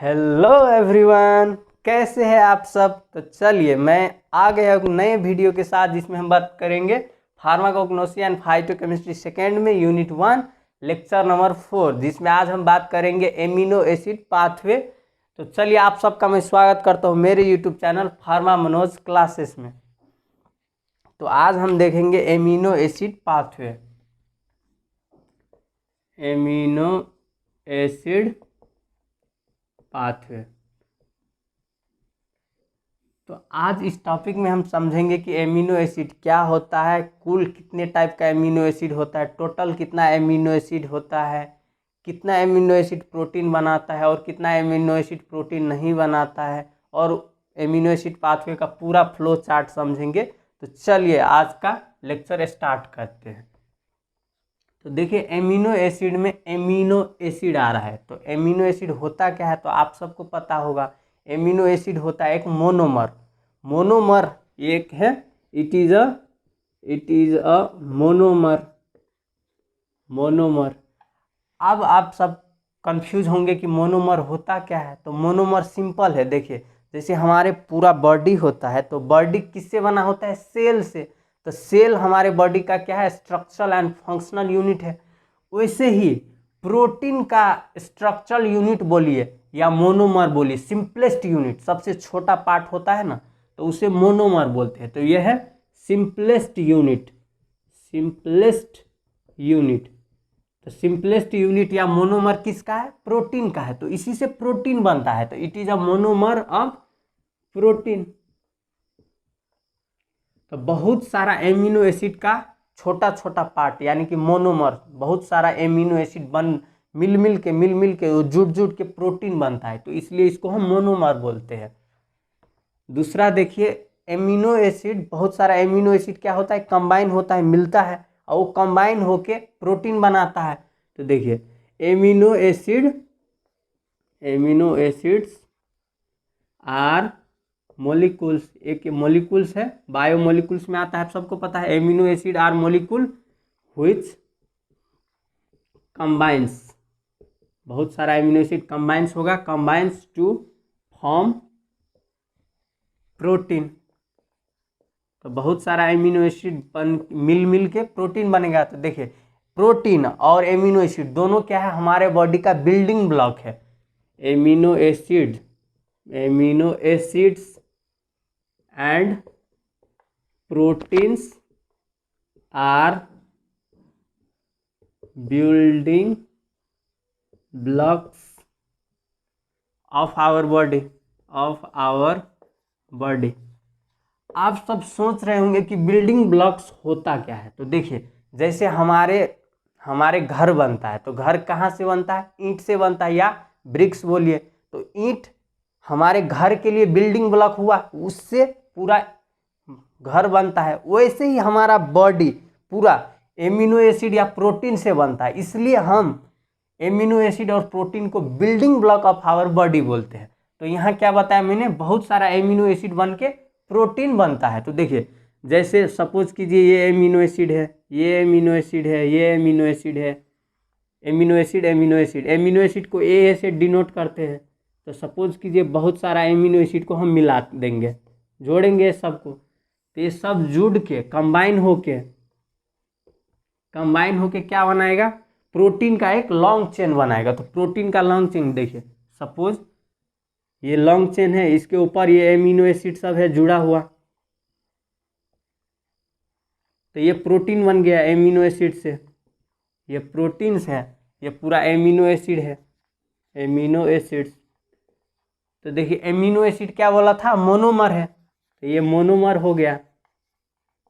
Hello everyone, कैसे हैं आप सब। तो चलिए मैं आ गया एक नए वीडियो के साथ जिसमें हम बात करेंगे फार्माकोग्नोसी एंड फाइटोकेमिस्ट्री सेकेंड में यूनिट 1 लेक्चर नंबर 4, जिसमें आज हम बात करेंगे एमिनो एसिड पाथवे। तो चलिए आप सबका मैं स्वागत करता हूं मेरे YouTube channel pharma Manoj classes में। तो आज हम देखेंगे amino acid pathway. Amino acid pathway. तो आज इस टॉपिक में हम समझेंगे कि एमिनो एसिड क्या होता है, कुल कितने टाइप का एमिनो एसिड होता है, टोटल कितना एमिनो एसिड होता है, कितना एमिनो एसिड प्रोटीन बनाता है और कितना एमिनो एसिड प्रोटीन नहीं बनाता है, और एमिनो एसिड पाथवे का पूरा फ्लो चार्ट समझेंगे। तो चलिए आज का लेक्चर स्टार्ट करते हैं। तो देखिए एमिनो एसिड में एमिनो एसिड आ रहा है, तो एमिनो एसिड होता क्या है तो आप सबको पता होगा। एमिनो एसिड होता है एक मोनोमर। मोनोमर एक है, it is a monomer. Monomer. अब आप सब कंफ्यूज होंगे कि मोनोमर होता क्या है। तो मोनोमर सिंपल है। देखिए जैसे हमारे पूरा बॉडी होता है, तो बॉडी किससे बना होता है? सेल से। तो सेल हमारे बॉडी का क्या है? स्ट्रक्चरल एंड फंक्शनल यूनिट है। वैसे ही प्रोटीन का स्ट्रक्चरल यूनिट बोलिए या मोनोमर बोलिए, सिंपलेस्ट यूनिट, सबसे छोटा पार्ट होता है ना, तो उसे मोनोमर बोलते हैं। तो यह है सिंपलेस्ट यूनिट। Simplest unit. तो सिंपलेस्ट यूनिट या मोनोमर किसका है? प्रोटीन का है। तो इसी से प्रोटीन बनता है, तो it is a monomer of protein. तो बहुत सारा एमिनो एसिड का छोटा छोटा पार्ट यानी कि मोनोमर, बहुत सारा एमिनो एसिड मिल मिल के जुट जुट के प्रोटीन बनता है, तो इसलिए इसको हम मोनोमर बोलते हैं। दूसरा देखिए, एमिनो एसिड, बहुत सारा एमिनो एसिड क्या होता है? कंबाइन होता है, मिलता है, और वो कंबाइन होके प्रोटीन बनाता है। तो देखिए एमिनो एसिड्स आर मोलिकुल्स। एक मोलिकुल्स है, बायोमोलिकुल्स में आता है, सबको पता है। Amino acid are molecule which combines, बहुत सारा एमिनो एसिड कंबाइंस होगा, कंबाइंस टू फॉर्म प्रोटीन। तो बहुत सारा एमिनो एसिड मिल के प्रोटीन बनेगा। तो देखिए प्रोटीन और एमिनो एसिड दोनों क्या है? हमारे बॉडी का बिल्डिंग ब्लॉक है। Amino acids and proteins are building blocks of our body. आप सब सोच रहे होंगे कि बिल्डिंग ब्लॉक्स होता क्या है। तो देखिए जैसे हमारे घर बनता है, तो घर कहाँ से बनता है? ईंट से बनता है, या ब्रिक्स बोलिए। तो ईंट हमारे घर के लिए बिल्डिंग ब्लॉक हुआ, उससे पूरा घर बनता है। वैसे ही हमारा बॉडी पूरा एमिनो एसिड या प्रोटीन से बनता है, इसलिए हम एमिनो एसिड और प्रोटीन को building block of our body बोलते हैं। तो यहाँ क्या बताया मैंने? बहुत सारा एमिनो एसिड बन के प्रोटीन बनता है। तो देखिए जैसे सपोज कीजिए ये एमिनो एसिड है, ये एमिनो एसिड है, ये एमिनो एसिड है, एमिनो एसिड को ए से डिनोट करते हैं। तो सपोज कीजिए बहुत सारा एमिनो एसिड को हम मिला देंगे, जोड़ेंगे सबको, तो ये सब जुड़ के कंबाइन होके क्या बनाएगा? प्रोटीन का एक लॉन्ग चेन बनाएगा। तो प्रोटीन का लॉन्ग चेन देखिए, सपोज ये लॉन्ग चेन है, इसके ऊपर ये एमिनो एसिड सब है जुड़ा हुआ, तो ये प्रोटीन बन गया एमिनो एसिड से। ये प्रोटीन्स है, ये पूरा एमिनो एसिड है, एमिनो एसिड्स। तो देखिए एमिनो एसिड क्या बोला था? मोनोमर है, तो ये मोनोमर हो गया।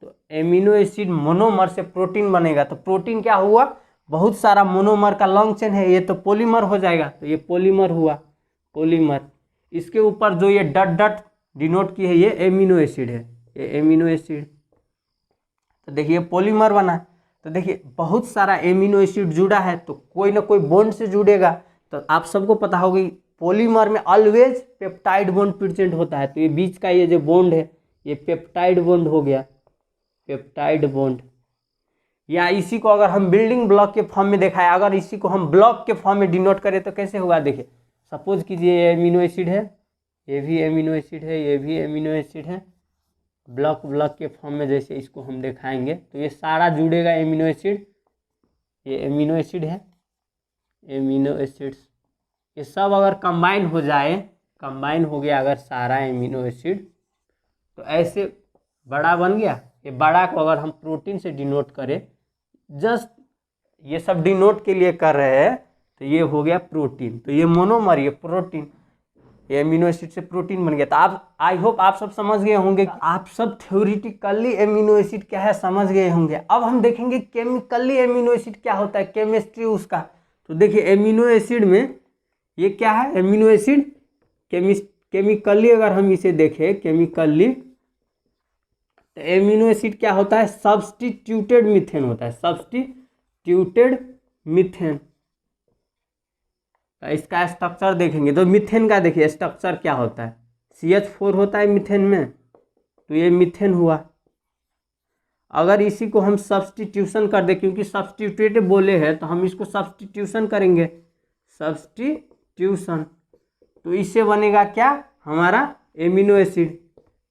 तो एमिनो एसिड मोनोमर से प्रोटीन बनेगा। तो प्रोटीन क्या हुआ? बहुत सारा मोनोमर का लॉन्ग चेन है, ये तो पॉलीमर हो जाएगा, तो ये पॉलीमर हुआ, पॉलीमर। इसके ऊपर जो ये डट डट डिनोट की है, ये एमिनो एसिड है, ये एमिनो एसिड। तो देखिए पॉलीमर बना। तो देखिए बहुत सारा एमिनो एसिड जुड़ा है, तो कोई ना कोई बॉन्ड से जुड़ेगा। तो आप सबको पता होगी पॉलीमर में ऑलवेज पेप्टाइड बॉन्ड प्रेजेंट होता है। तो ये बीच का ये जो बॉन्ड है, ये पेप्टाइड बॉन्ड हो गया, पेप्टाइड बॉन्ड। या इसी को अगर हम बिल्डिंग ब्लॉक के फॉर्म में दिखाएं, अगर इसी को हम ब्लॉक के फॉर्म में डिनोट करें तो कैसे होगा? देखिए सपोज कीजिए ये एमिनो एसिड है, ये भी एमिनो एसिड है, ये भी एमिनो एसिड है, ब्लॉक ब्लॉक के फॉर्म में जैसे इसको हम दिखाएंगे तो ये सारा जुड़ेगा एमिनो एसिड। ये एमिनो एसिड है, एमिनो एसिड्स, ये सब अगर कंबाइन हो जाए, कंबाइन हो गया अगर सारा एमिनो एसिड, तो ऐसे बड़ा बन गया। ये बड़ा को अगर हम प्रोटीन से डिनोट करें, जस्ट ये सब डिनोट के लिए कर रहे हैं, तो ये हो गया प्रोटीन। तो ये मोनोमर, ये प्रोटीन, ये एमिनो एसिड से प्रोटीन बन गया। तो आप, आई होप आप सब समझ गए होंगे, आप सब थ्योरेटिकली एमिनो एसिड क्या है समझ गए होंगे। अब हम देखेंगे केमिकली एमिनो एसिड क्या होता है, केमिस्ट्री उसका। तो देखिए एमिनो एसिड में ये क्या है, एमिनो एसिड केमिकली अगर हम इसे देखें केमिकली, तो एमिनो एसिड क्या होता है, सब्स्टिट्यूटेड मीथेन होता है, सब्स्टिट्यूटेड मीथेन। इसका स्ट्रक्चर देखेंगे तो मीथेन का देखिए स्ट्रक्चर क्या होता है, CH4 होता है मीथेन में, तो ये मीथेन हुआ। अगर इसी को हम सब्स्टिट्यूशन कर दे, क्योंकि सब्स्टिट्यूटेड बोले हैं तो हम इसको सब्स्टिट्यूशन करेंगे, सब्स्टिट्यूशन, तो इससे बनेगा क्या हमारा एमिनो एसिड।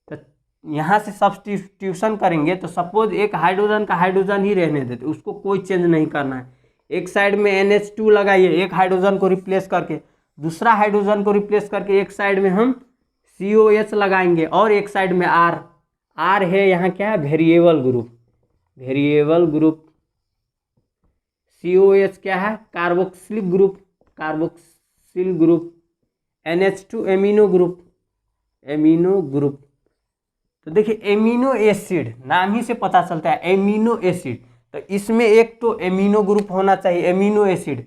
तो यहाँ से सब्स्टिट्यूशन करेंगे तो सपोज एक हाइड्रोजन का हाइड्रोजन ही रहने देते, उसको कोई चेंज नहीं करना है। एक साइड में NH2 लगाइए, एक हाइड्रोजन को रिप्लेस करके, दूसरा हाइड्रोजन को रिप्लेस करके एक साइड में हम COH लगाएंगे, और एक साइड में R है यहाँ क्या है, variable group, variable group. COH क्या है, carboxylic group, carboxyl group. NH2 amino group, amino group. तो देखिए एमिनो एसिड नाम ही से पता चलता है एमिनो एसिड, तो इसमें एक तो एमिनो ग्रुप होना चाहिए, एमिनो एसिड,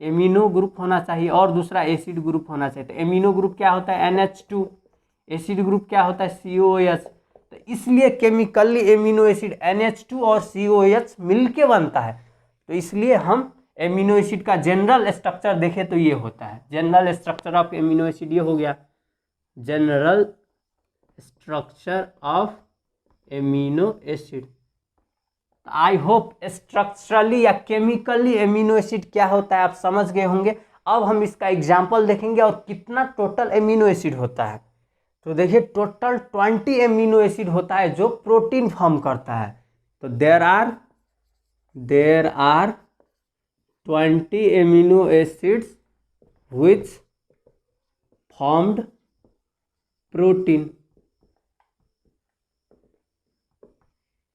एमिनो ग्रुप होना चाहिए, और दूसरा एसिड ग्रुप होना चाहिए। तो एमिनो ग्रुप क्या होता है NH2, एसिड ग्रुप क्या होता है COH। तो इसलिए केमिकली एमिनो एसिड NH2 और COH मिलके बनता है। तो इसलिए हम एमिनो एसिड का जनरल स्ट्रक्चर देखें तो ये होता है, general structure of amino acid ये हो गया, general structure of amino acid. I hope structurally या केमिकली एमिनो एसिड क्या होता है आप समझ गए होंगे। अब हम इसका एग्जाम्पल देखेंगे और कितना टोटल एमिनो एसिड होता है। तो देखिए टोटल 20 एमिनो एसिड होता है जो प्रोटीन फॉर्म करता है। तो there are 20 amino acids which formed protein.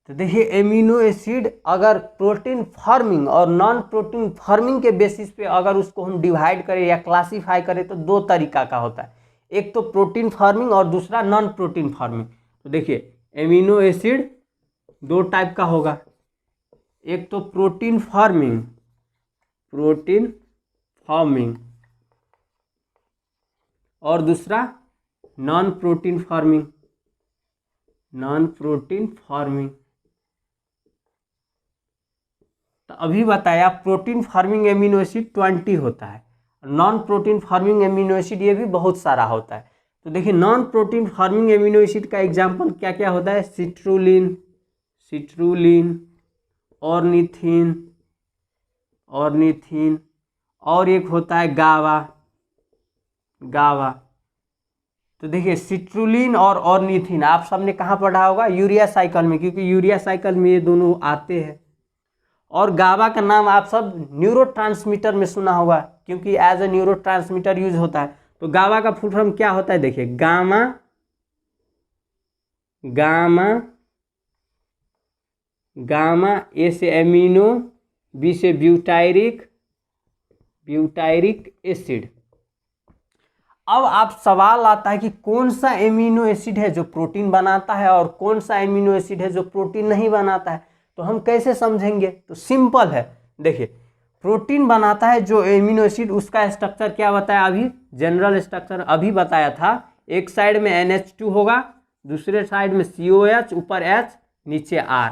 तो देखिए एमिनो एसिड अगर प्रोटीन फार्मिंग और नॉन प्रोटीन फार्मिंग के बेसिस पे अगर उसको हम डिवाइड करें या क्लासीफाई करें तो दो तरीका का होता है, एक तो प्रोटीन फार्मिंग और दूसरा नॉन प्रोटीन फार्मिंग। तो देखिए एमिनो एसिड दो टाइप का होगा, एक तो प्रोटीन फार्मिंग और दूसरा नॉन प्रोटीन फार्मिंग। तो अभी बताया प्रोटीन फार्मिंग एमिनो एसिड 20 होता है, non protein farming amino acid ये भी बहुत सारा होता है। तो देखिए non protein farming amino acid का एग्जांपल क्या क्या होता है, सिट्रुलिन, ऑर्निथिन, और एक होता है गावा। तो देखिए सिट्रुलिन और ऑर्निथिन आप सबने कहाँ पढ़ा होगा, यूरिया साइकिल में, क्योंकि यूरिया साइकिल में ये दोनों आते हैं। और गावा का नाम आप सब न्यूरोट्रांसमीटर में सुना होगा, क्योंकि एज ए न्यूरोट्रांसमीटर यूज होता है। तो गावा का फुल फॉर्म क्या होता है, देखिए गामा ए से एमिनो, बी से ब्यूटायरिक एसिड। अब आप सवाल आता है कि कौन सा एमिनो एसिड है जो प्रोटीन बनाता है और कौन सा एमिनो एसिड है जो प्रोटीन नहीं बनाता है। तो हम कैसे समझेंगे, तो सिंपल है, देखिए प्रोटीन बनाता है जो एमिनो एसिड, उसका स्ट्रक्चर क्या बताया अभी, जनरल स्ट्रक्चर अभी बताया था। एक साइड में NH2 होगा, दूसरे साइड में COH, ऊपर H, नीचे R।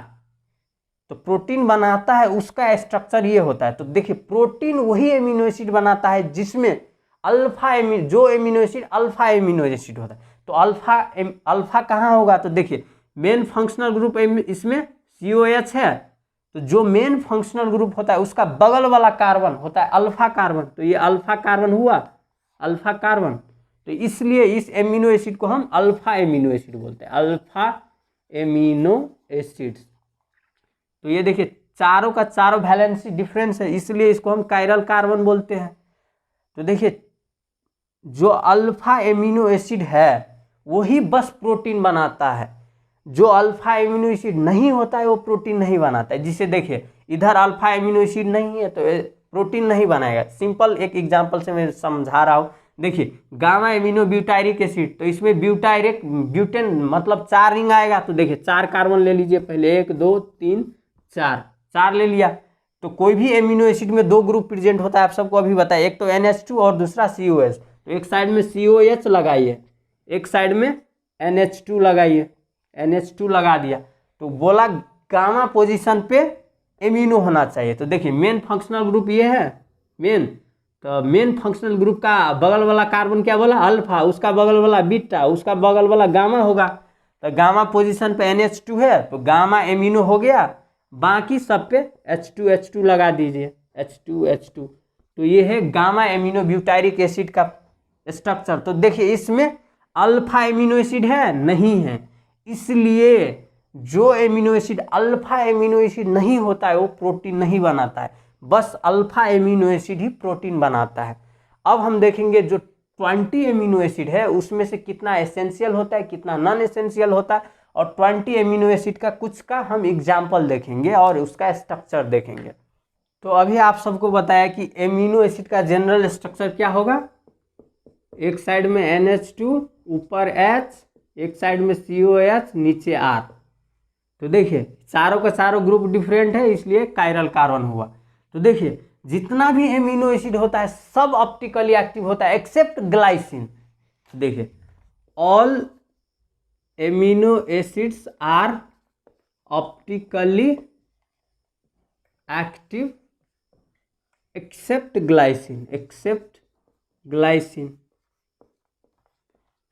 तो प्रोटीन बनाता है उसका स्ट्रक्चर ये होता है। तो देखिए प्रोटीन वही एमिनो एसिड बनाता है जिसमें जो amino acid alpha amino acid होता है। तो अल्फा कहाँ होगा, तो देखिए मेन फंक्शनल ग्रुप इसमें COH है, तो जो मेन फंक्शनल ग्रुप होता है उसका बगल वाला कार्बन होता है अल्फा कार्बन, तो ये अल्फा कार्बन हुआ, अल्फा कार्बन। तो इसलिए इस एमिनो एसिड को हम अल्फा एमिनो एसिड बोलते हैं, अल्फा एमिनो एसिड्स। तो ये देखिए चारों का चारों वैलेंसी डिफरेंस है, इसलिए इसको हम कायरल कार्बन बोलते हैं। तो देखिए जो अल्फा एमिनो एसिड है वही बस प्रोटीन बनाता है, जो अल्फा एमिनो एसिड नहीं होता है वो प्रोटीन नहीं बनाता है। जिसे देखिए इधर अल्फा एमिनो एसिड नहीं है तो प्रोटीन नहीं बनाएगा। सिंपल एक एग्जांपल से मैं समझा रहा हूँ। देखिए गामा एमिनो ब्यूटायरिक एसिड, तो इसमें ब्यूटायरिक ब्यूटेन मतलब 4 रिंग आएगा। तो देखिए 4 कार्बन ले लीजिए पहले, 1 2 3 4, 4 ले लिया। तो कोई भी एमिनो एसिड में 2 ग्रुप प्रेजेंट होता है, आप सबको अभी बताया, एक तो NH2 और दूसरा COH। तो एक साइड में COH लगाइए, एक साइड में NH2 लगाइए, NH2 लगा दिया। तो बोला गामा पोजीशन पे एमिनो होना चाहिए। तो देखिए मेन फंक्शनल ग्रुप ये है मेन, तो मेन फंक्शनल ग्रुप का बगल वाला कार्बन क्या बोला, अल्फा, उसका बगल वाला बीटा, उसका बगल वाला गामा होगा। तो गामा पोजीशन पे NH2 है तो गामा एमिनो हो गया, बाकी सब पे H2 लगा दीजिए, H2। तो ये है गामा एमिनो ब्यूटायरिक एसिड का स्ट्रक्चर। तो देखिए इसमें अल्फा एमिनो एसिड है नहीं है, इसलिए जो amino acid alpha amino acid नहीं होता है वो प्रोटीन नहीं बनाता है, बस अल्फा एमिनो एसिड ही प्रोटीन बनाता है। अब हम देखेंगे जो 20 एमिनो एसिड है उसमें से कितना एसेंशियल होता है, कितना नॉन एसेंशियल होता है, और 20 एमिनो एसिड का कुछ का हम एग्जाम्पल देखेंगे और उसका स्ट्रक्चर देखेंगे। तो अभी आप सबको बताया कि एमिनो एसिड का जनरल स्ट्रक्चर क्या होगा, एक साइड में NH2 ऊपर H, एक साइड में COH नीचे R। तो देखिए चारों का चारों ग्रुप डिफरेंट है इसलिए कायरल कार्बन हुआ। तो देखिए जितना भी एमिनो एसिड होता है सब ऑप्टिकली एक्टिव होता है एक्सेप्ट ग्लाइसिन। देखिए all amino acids are optically active except glycine, except glycine.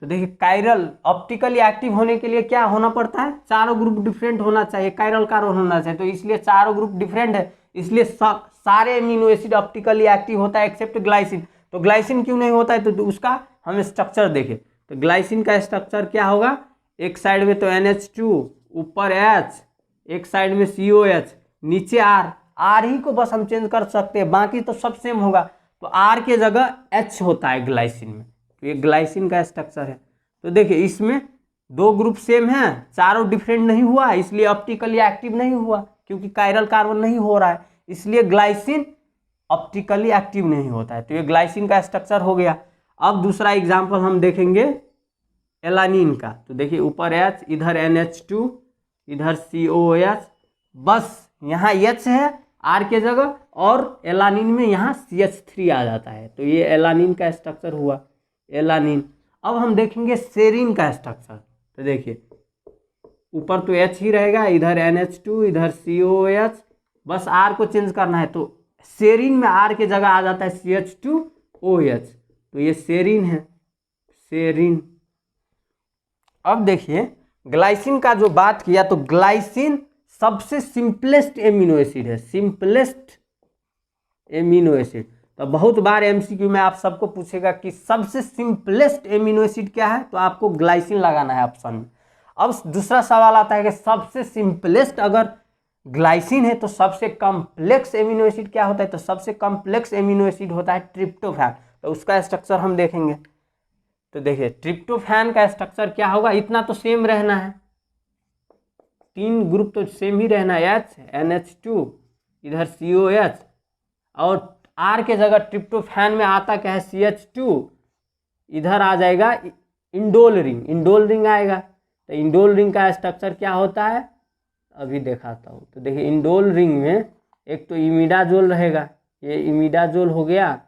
तो देखिए कायरल ऑप्टिकली एक्टिव होने के लिए क्या होना पड़ता है, चारों ग्रुप डिफरेंट होना चाहिए, कायरल कार्बन होना चाहिए। तो इसलिए चारों ग्रुप डिफरेंट है, इसलिए सारे एमिनो एसिड ऑप्टिकली एक्टिव होता है एक्सेप्ट ग्लाइसिन। तो ग्लाइसिन क्यों नहीं होता है, तो उसका हम स्ट्रक्चर देखें। तो ग्लाइसिन का स्ट्रक्चर क्या होगा, एक साइड में तो NH2 ऊपर H, एक साइड में COH नीचे R ही को बस हम चेंज कर सकते हैं, बाकी तो सब सेम होगा। तो R के जगह H होता है ग्लाइसिन में, तो ये ग्लाइसिन का स्ट्रक्चर है। तो देखिए इसमें 2 ग्रुप सेम हैं, चारों डिफरेंट नहीं हुआ इसलिए ऑप्टिकली एक्टिव नहीं हुआ, क्योंकि कायरल कार्बन नहीं हो रहा है इसलिए ग्लाइसिन ऑप्टिकली एक्टिव नहीं होता है। तो ये ग्लाइसिन का स्ट्रक्चर हो गया। अब दूसरा एग्जाम्पल हम देखेंगे एलानिन का। तो देखिए ऊपर H, इधर NH2, इधर COH, बस यहाँ H है R के जगह, और एलानिन में यहाँ CH3 आ जाता है। तो ये एलानिन का स्ट्रक्चर हुआ, एलानिन। अब हम देखेंगे सेरीन का स्ट्रक्चर। तो देखिए ऊपर तो H ही रहेगा, इधर NH2, इधर COH, बस R को चेंज करना है। तो सेरीन में R के जगह आ जाता है CH2OH, तो ये सेरीन है, सेरीन। अब देखिए ग्लाइसिन का जो बात किया, तो ग्लाइसिन सबसे सिंपलेस्ट एमिनो एसिड है, सिंपलेस्ट एमिनो एसिड। तो बहुत बार MCQ में आप सबको पूछेगा कि सबसे सिंपलेस्ट एमिनो एसिड क्या है, तो आपको ग्लाइसिन लगाना है ऑप्शन में। अब दूसरा सवाल आता है कि सबसे सिंपलेस्ट अगर ग्लाइसिन है तो सबसे कॉम्प्लेक्स एमिनो एसिड क्या होता है, तो सबसे कॉम्प्लेक्स एमिनो एसिड होता है ट्रिप्टोफैन। तो उसका स्ट्रक्चर हम देखेंगे। तो देखिए ट्रिप्टोफैन का स्ट्रक्चर क्या होगा, इतना तो सेम रहना है, 3 ग्रुप तो सेम ही रहना है, H, NH2, इधर COH, और R के जगह ट्रिप्टोफैन में आता क्या है CH2, इधर आ जाएगा इंडोल रिंग, इंडोल रिंग आएगा। तो इंडोल रिंग का स्ट्रक्चर क्या होता है अभी दिखाता हूँ। तो देखिए इंडोल रिंग में एक तो इमिडाजोल रहेगा, ये इमिडाजोल हो गया,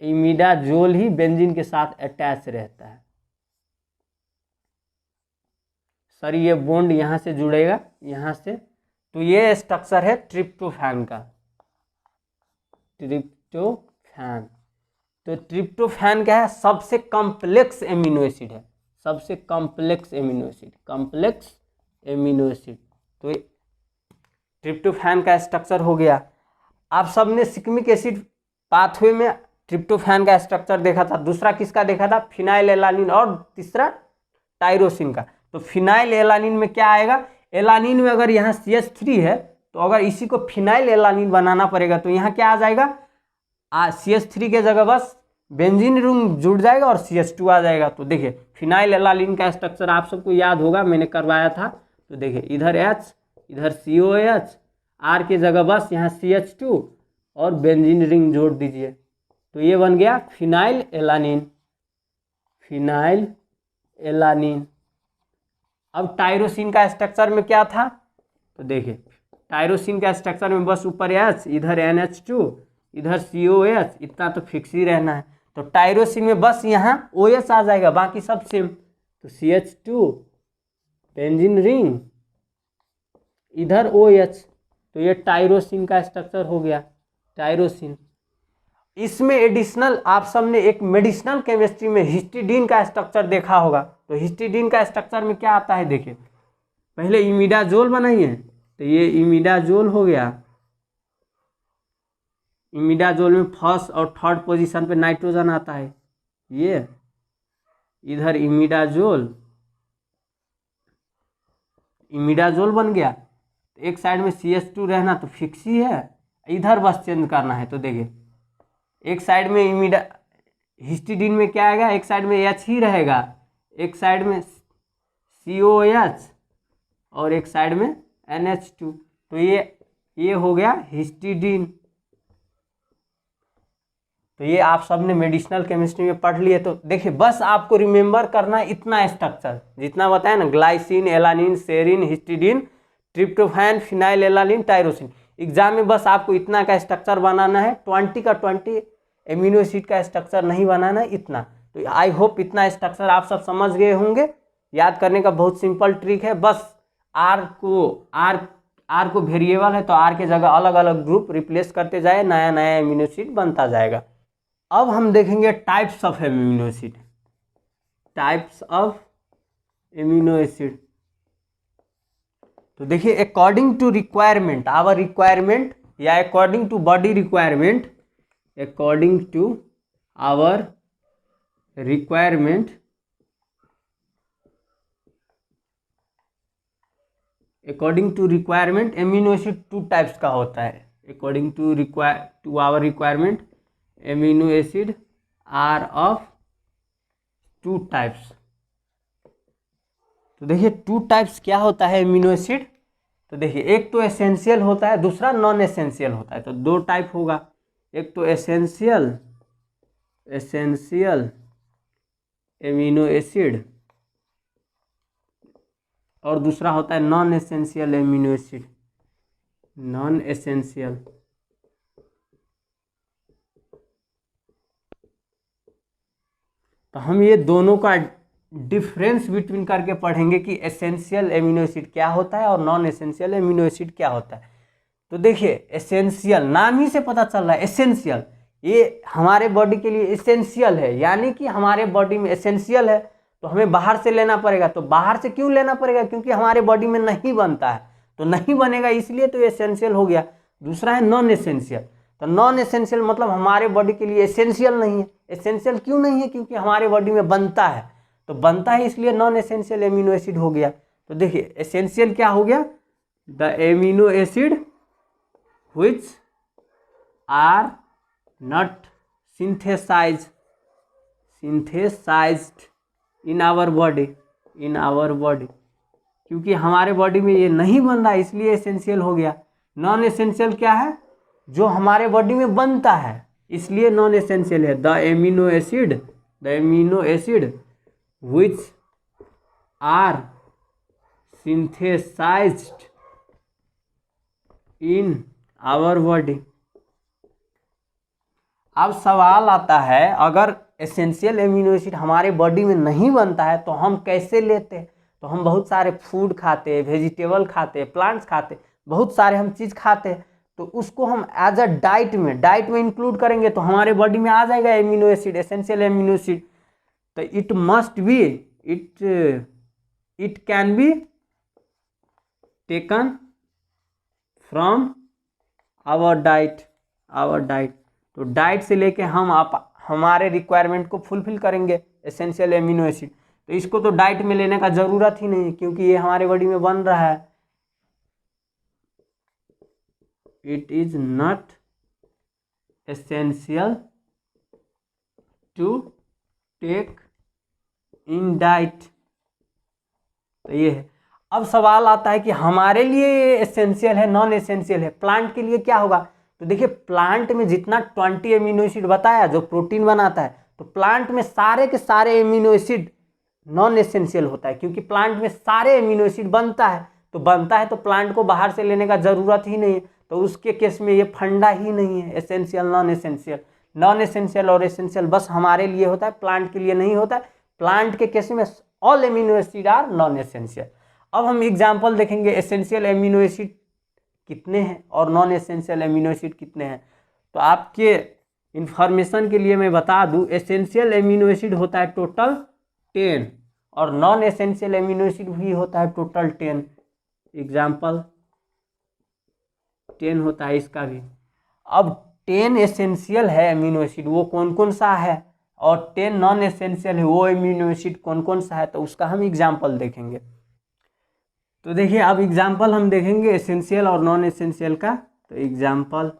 इमिडाजोल ही बेंजीन के साथ अटैच रहता है। सर ये बॉन्ड यहाँ से जुड़ेगा, यहाँ से। तो ये स्ट्रक्चर है ट्रिप्टोफैन का, ट्रिप्टोफैन। तो ट्रिप्टोफैन क्या है, सबसे कॉम्प्लेक्स एमिनो एसिड है, सबसे complex amino acid, complex amino acid. तो ट्रिप्टोफैन का स्ट्रक्चर हो गया। आप सबने सिकमिक एसिड पाथवे में ट्रिप्टोफैन का स्ट्रक्चर देखा था, दूसरा किसका देखा था, फिनाइल एलानिन, और तीसरा टायरोसिन का। तो फिनाइल एलानिन में क्या आएगा, एलानिन में अगर यहाँ CH3 है तो अगर इसी को फिनाइल एलानिन बनाना पड़ेगा तो यहाँ क्या आ जाएगा, CH3 के जगह बस बेंजीन रिंग जुड़ जाएगा और CH2 आ जाएगा। तो देखिए फिनाइल एलानिन का स्ट्रक्चर आप सबको याद होगा, मैंने करवाया था। तो देखिए इधर H, इधर COH, R की जगह बस यहाँ CH2 और बेंजीन रिंग जोड़ दीजिए, तो ये बन गया फिनाइल एलानिन, फिनाइल एलानिन। अब टायरोसिन का स्ट्रक्चर में क्या था, तो देखिए टायरोसिन का स्ट्रक्चर में बस ऊपर H, इधर NH2, इधर COH, इतना तो फिक्स ही रहना है। तो टायरोसिन में बस यहाँ OH आ जाएगा, बाकी सब सेम। तो CH2 बेंजीन रिंग, इधर OH, तो ये टायरोसिन का स्ट्रक्चर हो गया, टायरोसिन। इसमें एडिशनल आप सबने एक मेडिसिनल केमिस्ट्री में हिस्टिडीन का स्ट्रक्चर देखा होगा। तो हिस्टिडीन का स्ट्रक्चर में क्या आता है, देखिए पहले इमिडाजोल बनाइए, तो ये इमिडाजोल हो गया। इमिडाजोल में फर्स्ट और थर्ड पोजीशन पे नाइट्रोजन आता है, ये इधर इमिडाजोल, इमिडाजोल बन गया। एक साइड में CH2 रहना तो फिक्स ही है, इधर बस चेंज करना है। तो देखिए एक साइड में हिस्टिडीन में क्या आएगा, एक साइड में H ही रहेगा, एक साइड में COH और एक साइड में NH2, तो ये हो गया हिस्टिडीन। तो ये आप सबने मेडिसिनल केमिस्ट्री में पढ़ लिए। तो देखिए बस आपको रिमेंबर करना है इतना स्ट्रक्चर जितना बताया ना, glycine, alanine, serine, histidine, tryptophan, phenylalanine, tyrosine. Exam में बस आपको इतना का स्ट्रक्चर बनाना है, 20 का 20 एमिनो एसिड का स्ट्रक्चर नहीं बनाना है, इतना। तो आई होप इतना स्ट्रक्चर आप सब समझ गए होंगे। याद करने का बहुत सिंपल ट्रिक है, बस आर को वेरिएबल है तो आर के जगह अलग अलग ग्रुप रिप्लेस करते जाए, नया नया एमिनो एसिड बनता जाएगा। अब हम देखेंगे types of amino acid, types of amino acid. तो देखिए according to requirement, our requirement या according to body requirement, according to our requirement, according to requirement amino acid 2 types का होता है। According to our requirement amino acid are of 2 types. तो देखिए 2 types क्या होता है एमिनो एसिड, तो देखिए एक तो एसेंशियल होता है, दूसरा नॉन एसेंशियल होता है। तो 2 टाइप होगा, एक तो एसेंशियल एमिनो एसिड और दूसरा होता है non essential amino acid, non essential. तो हम ये दोनों का डिफरेंस बिटवीन करके पढ़ेंगे कि एसेंशियल एमिनो एसिड क्या होता है और नॉन एसेंशियल एमिनो एसिड क्या होता है। तो देखिए एसेंशियल, नाम ही से पता चल रहा है एसेंशियल, ये हमारे बॉडी के लिए एसेंशियल है, यानी कि हमारे बॉडी में एसेंशियल है तो हमें बाहर से लेना पड़ेगा। तो बाहर से क्यों लेना पड़ेगा, क्योंकि हमारे बॉडी में नहीं बनता है, तो नहीं बनेगा इसलिए तो एसेंशियल हो गया। दूसरा है नॉन एसेंशियल, तो नॉन एसेंशियल मतलब हमारे बॉडी के लिए एसेंशियल नहीं है। एसेंशियल क्यों नहीं है, क्योंकि हमारे बॉडी में बनता है, तो बनता है इसलिए नॉन एसेंशियल एमिनो एसिड हो गया। तो देखिए एसेंशियल क्या हो गया, the amino acid which are not synthesized in our body, क्योंकि हमारे बॉडी में ये नहीं बन रहा इसलिए एसेंशियल हो गया। नॉन एसेंशियल क्या है, जो हमारे बॉडी में बनता है इसलिए नॉन एसेंशियल है। The amino acid which are synthesized in our body. अब सवाल आता है, अगर एसेंशियल एमिनो एसिड हमारे बॉडी में नहीं बनता है तो हम कैसे लेते हैं। तो हम बहुत सारे फूड खाते हैं, वेजिटेबल खाते हैं, प्लांट्स खाते हैं, बहुत सारे हम चीज़ खाते हैं, तो उसको हम एज अ डाइट में इंक्लूड करेंगे तो हमारे बॉडी में आ जाएगा amino acid, essential amino acid. तो it must be, it can be taken from our diet. तो डाइट से लेके हम आप हमारे रिक्वायरमेंट को फुलफिल करेंगे एसेंशियल एमिनो एसिड। तो इसको तो डाइट में लेने का ज़रूरत ही नहीं क्योंकि ये हमारे बॉडी में बन रहा है। It is not essential to take in diet. तो ये है। अब सवाल आता है कि हमारे लिए ये एसेंशियल है नॉन एसेंशियल है, प्लांट के लिए क्या होगा। तो देखिए प्लांट में जितना 20 एमिनो एसिड बताया जो प्रोटीन बनाता है, तो प्लांट में सारे के सारे एमिनो एसिड नॉन एसेंशियल होता है क्योंकि प्लांट में सारे एमिनो एसिड बनता है तो प्लांट को बाहर से लेने का ज़रूरत ही नहीं है। तो उसके केस में ये फंडा ही नहीं है एसेंशियल नॉन एसेंशियल और एसेंशियल बस हमारे लिए होता है, प्लांट के लिए नहीं होता है। प्लांट के केस में all amino acid are non essential. अब हम एग्जाम्पल देखेंगे एसेंशियल एमिनो एसिड कितने हैं और नॉन एसेंशियल एमिनो एसिड कितने हैं। तो आपके इंफॉर्मेशन के लिए मैं बता दूं, एसेंशियल एमिनो एसिड होता है टोटल 10 और नॉन एसेंशियल एमिनो एसिड भी होता है टोटल 10। एग्जाम्पल 10 होता है इसका भी। अब 10 एसेंशियल है एमिनो एसिड वो कौन कौन सा है और 10 नॉन एसेंशियल है वो एमिनो एसिड कौन कौन सा है, तो उसका हम एग्जाम्पल देखेंगे। तो देखिए अब एग्जाम्पल हम देखेंगे एसेंशियल और नॉन एसेंशियल का। तो एग्जाम्पल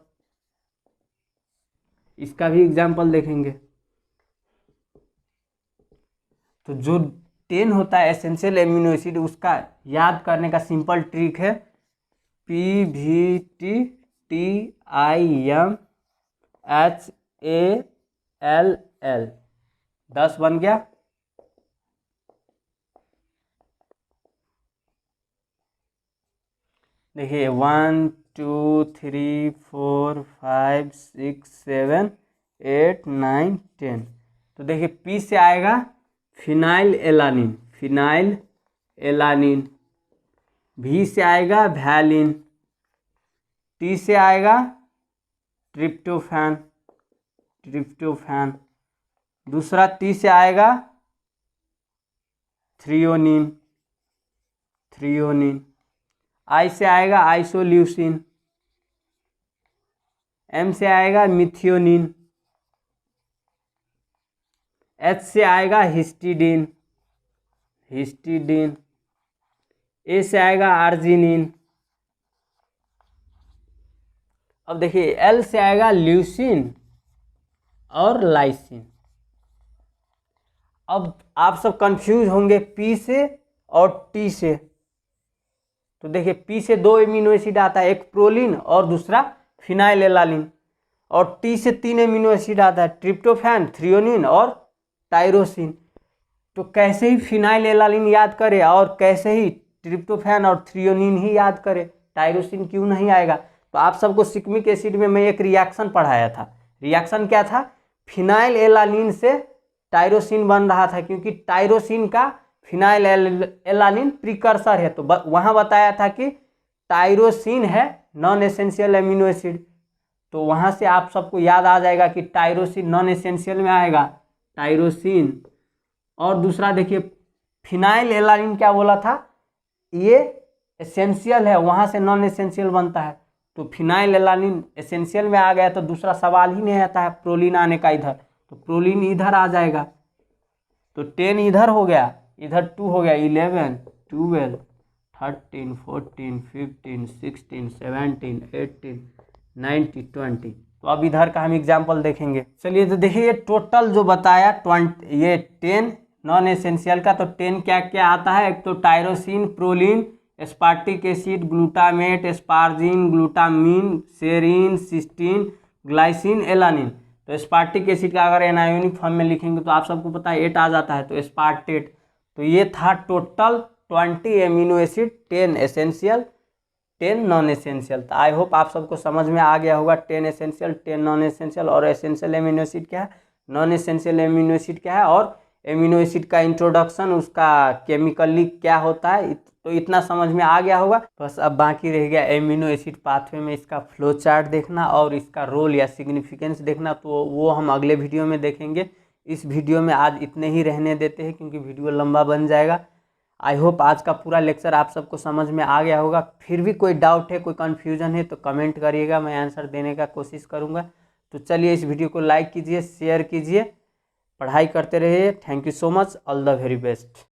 इसका भी एग्जाम्पल देखेंगे। तो जो 10 होता है एसेंशियल एमिनो एसिड उसका याद करने का सिंपल ट्रिक है PVTTIMHALL 10 बन गया। देखिए 1 2 3 4 5 6 7 8 9 10। तो देखिए P से आएगा फिनाइल एलानिन, V से आएगा वैलिन, T से आएगा ट्रिप्टोफैन, दूसरा T से आएगा थ्रियोनिन, I से आएगा आइसोल्यूसिन, M से आएगा मिथियोनिन, H से आएगा हिस्टिडीन, A से आएगा आर्जिनिन। अब देखिए L से आएगा ल्यूसिन और लाइसिन। अब आप सब कंफ्यूज होंगे P से और T से। तो देखिए P से 2 एमिनो एसिड आता है, एक प्रोलिन और दूसरा फिनाइल एलानिन, और T से 3 एमिनो एसिड आता है, ट्रिप्टोफैन, थ्रियोनिन और टायरोसिन। तो कैसे ही फिनाइल एलानिन याद करें और कैसे ही ट्रिप्टोफैन और थ्रियोनिन ही याद करें, टायरोसिन क्यों नहीं आएगा। तो आप सबको सिकमिक एसिड में मैं एक रिएक्शन पढ़ाया था। रिएक्शन क्या था, फिनाइल एलानिन से टायरोसिन बन रहा था क्योंकि टायरोसिन का फिनाइल एलानिन प्रिकर्सर है। तो वहाँ बताया था कि टायरोसिन है नॉन एसेंशियल एमिनो एसिड। तो वहाँ से आप सबको याद आ जाएगा कि टायरोसिन नॉन एसेंशियल में आएगा, टायरोसिन। और दूसरा देखिए फिनाइल एलानिन क्या बोला था, ये एसेंशियल है, वहाँ से नॉन एसेंशियल बनता है। तो फिनाइल एलानिन एसेंशियल में आ गया तो दूसरा सवाल ही नहीं आता है प्रोलिन आने का इधर, तो प्रोलिन इधर आ जाएगा। तो 10 इधर हो गया, इधर 2 हो गया, 11 12 13 14 15 16 17 18 19 20। तो अब इधर का हम एग्जाम्पल देखेंगे। चलिए तो देखिए ये टोटल जो बताया 20, ये 10 नॉन एसेंशियल का। तो 10 क्या क्या आता है, एक तो tyrosine, proline, aspartic acid, glutamate, asparagine, glutamine, serine, cysteine, glycine, alanine. तो एस्पार्टिक एसिड का अगर एनायोनिक फॉर्म में लिखेंगे तो आप सबको पता है 8 आ जाता है, तो एस्पार्टेट। तो ये था total 20 amino acid, 10 essential 10 non essential. तो आई होप आप सबको समझ में आ गया होगा 10 एसेंशियल 10 नॉन एसेंशियल और एसेंशियल एमिनो एसिड क्या है, नॉन एसेंशियल एमिनो एसिड क्या है, और एमिनो एसिड का इंट्रोडक्शन, उसका केमिकली क्या होता है। तो इतना समझ में आ गया होगा। बस अब बाकी रह गया एमिनो एसिड पाथवे में इसका फ्लो चार्ट देखना और इसका रोल या सिग्निफिकेंस देखना। तो वो हम अगले वीडियो में देखेंगे। इस वीडियो में आज इतने ही रहने देते हैं क्योंकि वीडियो लंबा बन जाएगा। आई होप आज का पूरा लेक्चर आप सबको समझ में आ गया होगा। फिर भी कोई डाउट है, कोई कन्फ्यूजन है तो कमेंट करिएगा, मैं आंसर देने का कोशिश करूँगा। तो चलिए इस वीडियो को लाइक कीजिए, शेयर कीजिए, पढ़ाई करते रहिए। Thank you so much, all the very best.